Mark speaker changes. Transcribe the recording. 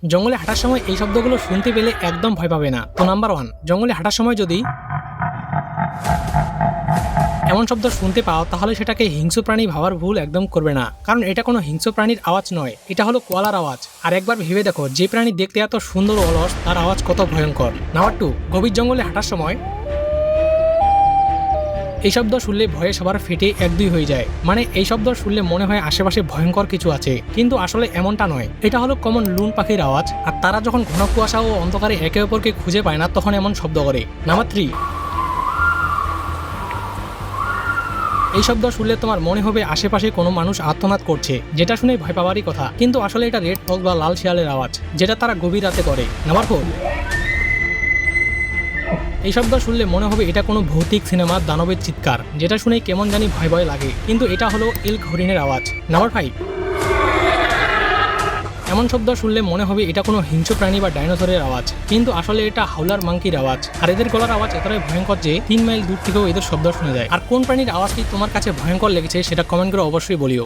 Speaker 1: জঙ্গলে হাঁটার সময় এই শব্দগুলো শুনতে পেলে একদম ভয় পাবে না। তো নাম্বার 1, জঙ্গলে হাঁটার সময় যদি এমন শব্দ শুনতে পাও তাহলে সেটাকে হিংস্র প্রাণী ভাবার ভুল একদম করবে না, কারণ এটা কোনো হিংস্র প্রাণীর আওয়াজ নয়, এটা হলো কোয়ালার আওয়াজ। আর একবার ভেবে দেখো, যে প্রাণী দেখতে এত সুন্দর ও অলস তার আওয়াজ কত ভয়ঙ্কর। নাম্বার 2, গভীর জঙ্গলে হাঁটার সময় এই শব্দ শুনলে ভয়ে সবার ফেটে 1-2 হয়ে যায়। মানে এই শব্দ শুনলে মনে হয় আশেপাশে ভয়ঙ্কর কিছু আছে, কিন্তু আসলে এমনটা নয়। এটা হলো কমন লুন পাখির আওয়াজ, আর তারা যখন ঘন কুয়াশা ও অন্ধকারে একে অপরকে খুঁজে পায় না তখন এমন শব্দ করে। নাম্বার 3, এই শব্দ শুনলে তোমার মনে হবে আশেপাশে কোনো মানুষ আর্তনাদ করছে, যেটা শুনে ভয় পাওয়ারই কথা, কিন্তু আসলে এটা রেড ফক্স বা লাল শিয়ালের আওয়াজ, যেটা তারা গভীর রাতে করে। নাম্বার 4, এই শব্দ শুনলে মনে হবে এটা কোনো ভৌতিক সিনেমার দানবের চিৎকার, যেটা শুনেই কেমন জানি ভয় ভয় লাগে, কিন্তু এটা হলো এল্ক হরিণের আওয়াজ। নাম্বার 5, এমন শব্দ শুনলে মনে হবে এটা কোনো হিংস্র প্রাণী বা ডাইনোসরের আওয়াজ, কিন্তু আসলে এটা হাউলার মাংকির আওয়াজ। আর এদের গলার আওয়াজ এতটাই ভয়ঙ্কর যে 3 মাইল দূর থেকেও এদের শব্দ শুনে যায়। আর কোন প্রাণীর আওয়াজটি তোমার কাছে ভয়ঙ্কর লেগেছে সেটা কমেন্ট করে অবশ্যই বলিও।